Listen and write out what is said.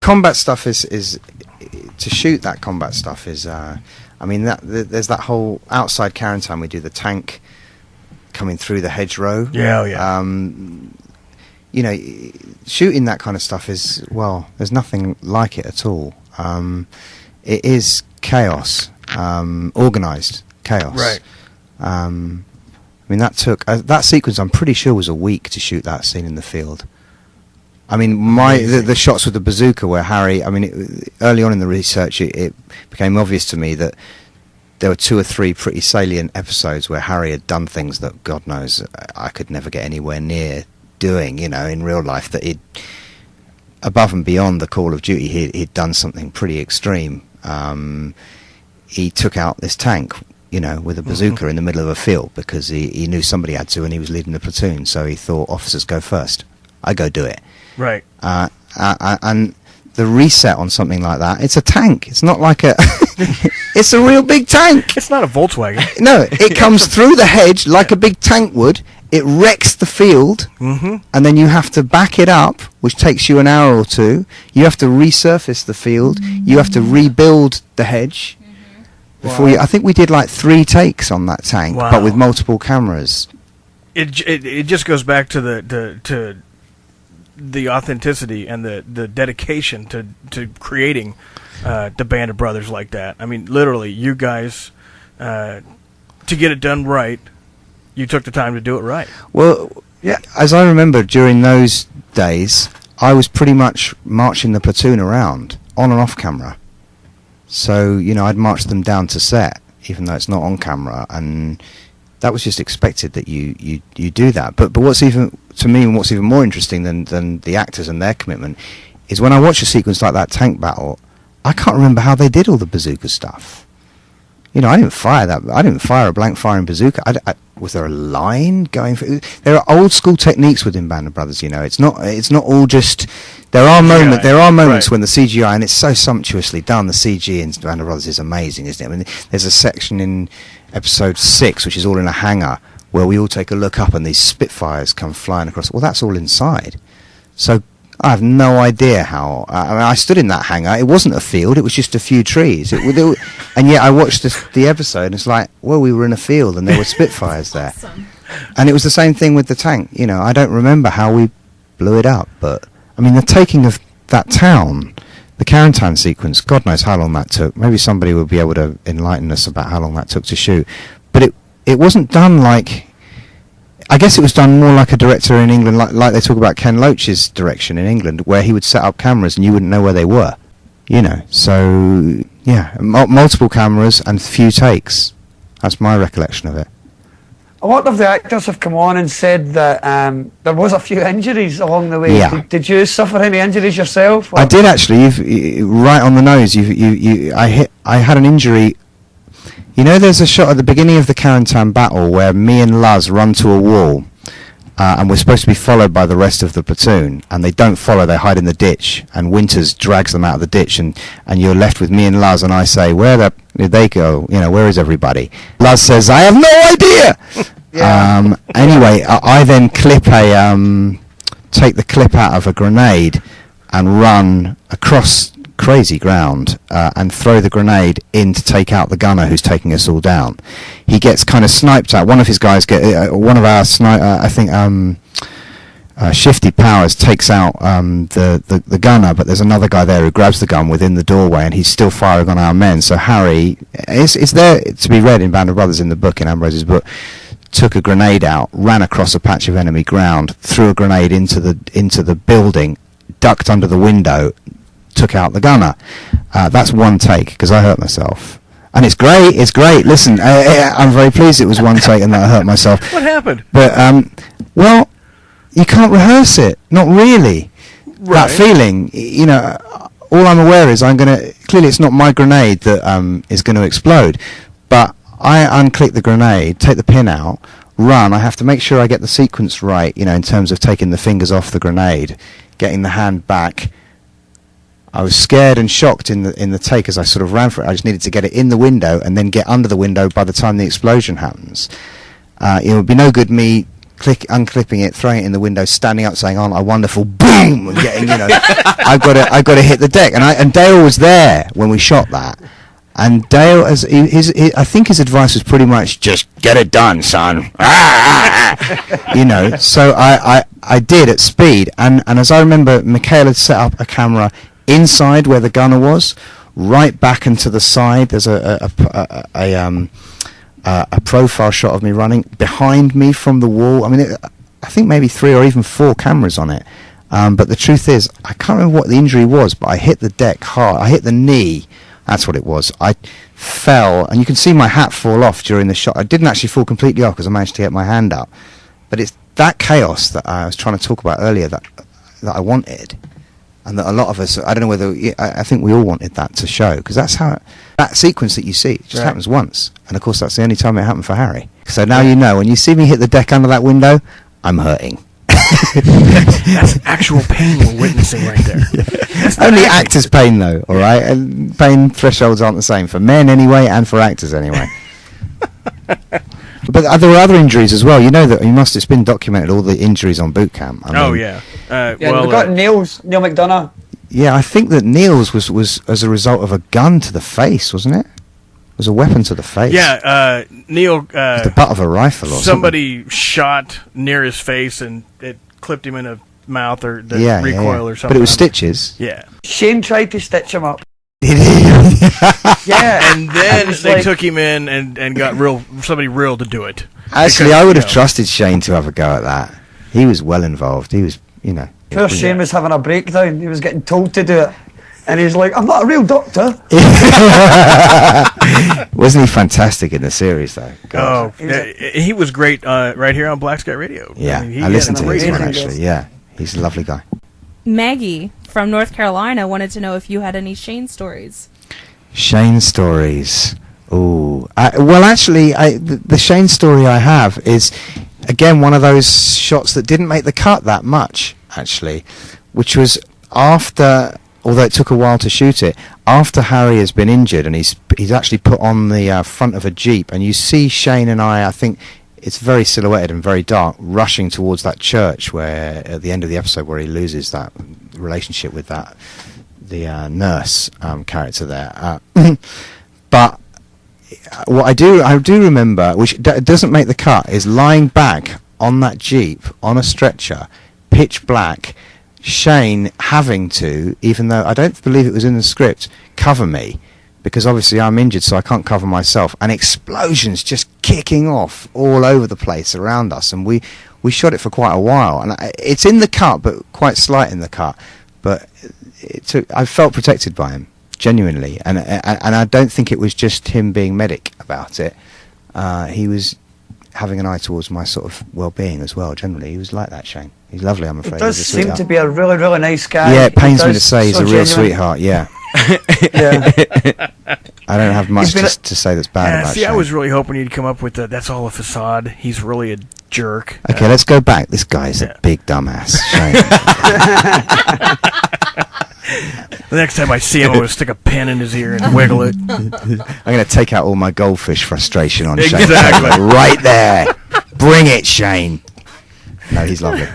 combat stuff is to shoot that combat stuff is. I mean, there's that whole outside Carrington. We do the tank coming through the hedgerow. Yeah. You know, shooting that kind of stuff is, well, there's nothing like it at all. It is chaos, organised chaos. Right. I mean, that took that sequence. I'm pretty sure was a week to shoot that scene in the field. I mean, the shots with the bazooka where Harry. I mean, early on in the research, it became obvious to me that there were 2 or 3 pretty salient episodes where Harry had done things that God knows I could never get anywhere near doing. You know, in real life, that he'd above and beyond the call of duty, he'd done something pretty extreme. He took out this tank, you know, with a bazooka in the middle of a field because he knew somebody had to, and he was leading the platoon. So he thought, officers go first. I go do it. Right. And the reset on something like that, it's a tank. It's not like a... it's a real big tank. It's not a Volkswagen. No, it comes through the hedge like a big tank would. It wrecks the field, and then you have to back it up, which takes you an hour or 2. You have to resurface the field. You have to rebuild the hedge. Before I think we did like 3 takes on that tank, but with multiple cameras. It just goes back to the authenticity and the dedication to creating the Band of Brothers like that. I mean, literally, you guys, to get it done right, you took the time to do it right. Well, yeah. As I remember, during those days, I was pretty much marching the platoon around on and off camera. So, you know, I'd march them down to set, even though it's not on camera, and that was just expected that you do that. But what's even, to me, what's even more interesting than the actors and their commitment is when I watch a sequence like that tank battle, I can't remember how they did all the bazooka stuff. You know, I didn't fire a blank firing bazooka. Was there a line going for? There are old school techniques within Band of Brothers. You know, it's not all just. There are moments when the CGI, and it's so sumptuously done. The CG in Band of Brothers is amazing, isn't it? I mean, there's a section in episode 6 which is all in a hangar where we all take a look up and these Spitfires come flying across. Well, that's all inside. So I have no idea how. I mean, I stood in that hangar. It wasn't a field. It was just a few trees. And yet I watched the episode, and it's like, well, we were in a field, and there were Spitfires there. Awesome. And it was the same thing with the tank. You know, I don't remember how we blew it up, but I mean, the taking of that town, the Carrington sequence, God knows how long that took. Maybe somebody will be able to enlighten us about how long that took to shoot. But it wasn't done like. I guess it was done more like a director in England, like they talk about Ken Loach's direction in England, where he would set up cameras and you wouldn't know where they were, you know. So, yeah, multiple cameras and few takes. That's my recollection of it. A lot of the actors have come on and said that there was a few injuries along the way. Yeah. Did you suffer any injuries yourself? Or? I did, actually. Right on the nose. I had an injury. You know, there's a shot at the beginning of the Carrington battle where me and Luz run to a wall, and we're supposed to be followed by the rest of the platoon, and they don't follow, they hide in the ditch, and Winters drags them out of the ditch, and you're left with me and Luz, and I say, where did they go? You know, where is everybody? Luz says, I have no idea! Anyway, I then take the clip out of a grenade and run across crazy ground and throw the grenade in to take out the gunner who's taking us all down. He gets kind of sniped out. One of his guys one of our Shifty Powers takes out the gunner, but there's another guy there who grabs the gun within the doorway, and he's still firing on our men. So Harry, it's there to be read in Band of Brothers in the book, in Ambrose's book, took a grenade out, ran across a patch of enemy ground, threw a grenade into the building, ducked under the window, took out the gunner. That's one take, because I hurt myself. And it's great. Listen, I'm very pleased it was one take and that I hurt myself. What happened? But, well, you can't rehearse it. Not really. Right. That feeling, you know, all I'm aware is clearly it's not my grenade that is going to explode. But I unclick the grenade, take the pin out, run. I have to make sure I get the sequence right, you know, in terms of taking the fingers off the grenade, getting the hand back. I was scared and shocked in the take as I sort of ran for it. I just needed to get it in the window and then get under the window by the time the explosion happens. It would be no good me unclipping it, throwing it in the window, standing up, saying, "Aren't I wonderful?" Boom, and getting, I've got to hit the deck. And Dale was there when we shot that. And Dale, I think his advice was pretty much just get it done, son. So I did at speed, and as I remember, Mikhail had set up a camera inside where the gunner was, right back and to the side. There's a profile shot of me running behind me from the wall. I mean, I think maybe 3 or even 4 cameras on it. But the truth is, I can't remember what the injury was, but I hit the deck hard. I hit the knee. That's what it was. I fell, and you can see my hat fall off during the shot. I didn't actually fall completely off because I managed to get my hand up. But it's that chaos that I was trying to talk about earlier that I wanted, and that a lot of us, I don't know whether, I think we all wanted that to show, because that's how, that sequence that you see, it just happens once. And of course that's the only time it happened for Harry. So now you know, when you see me hit the deck under that window, I'm hurting. That's actual pain we're witnessing right there. Only actors' pain, though, all right? And pain thresholds aren't the same for men anyway, and for actors anyway. But there were other injuries as well. You know that it's been documented, all the injuries on boot camp. Well, we've got Neal McDonough. Yeah, I think that Neal's was as a result of a gun to the face, wasn't it? It was a weapon to the face. Yeah, Neal... the butt of a rifle or somebody shot near his face, and it clipped him in the mouth or the recoil or something. But it was stitches. Yeah. Shane tried to stitch him up. Did he? Yeah. And then they took him in and got somebody real to do it. Actually, I would have trusted Shane to have a go at that. He was well involved. He was, Poor Shane was having a breakdown. He was getting told to do it. And he's like, I'm not a real doctor. Wasn't he fantastic in the series, though? God. He was great right here on Black Sky Radio. Yeah, I listened to his one, actually. Yeah, he's a lovely guy. Maggie from North Carolina wanted to know if you had any Shane stories. Shane stories. Ooh. Well, actually, the Shane story I have is, again, one of those shots that didn't make the cut that much, actually, which was after... Although it took a while to shoot it, after Harry has been injured and he's actually put on the front of a Jeep, and you see Shane and I think it's very silhouetted and very dark, rushing towards that church where, at the end of the episode, where he loses that relationship with the nurse character there. But what I do remember, which doesn't make the cut, is lying back on that Jeep, on a stretcher, pitch black, Shane having to, even though I don't believe it was in the script, cover me, because obviously I'm injured, so I can't cover myself, and explosions just kicking off all over the place around us, and we shot it for quite a while, and it's in the cut, but quite slight in the cut, but I felt protected by him, genuinely, and I don't think it was just him being medic about it. He was having an eye towards my sort of well-being as well, generally. He was like that, Shane. He's lovely, I'm afraid. He does seem to be a really, really nice guy. Yeah, it pains me to say he's a real sweetheart, yeah. Yeah. I don't have much to say that's bad about Shane. I was really hoping he'd come up with that's all a facade. He's really a jerk. Okay, let's go back. This guy's a big dumbass, Shane. The next time I see him, I'm going to stick a pen in his ear and wiggle it. I'm going to take out all my goldfish frustration on Shane. Exactly. Right there. Bring it, Shane. No, he's lovely.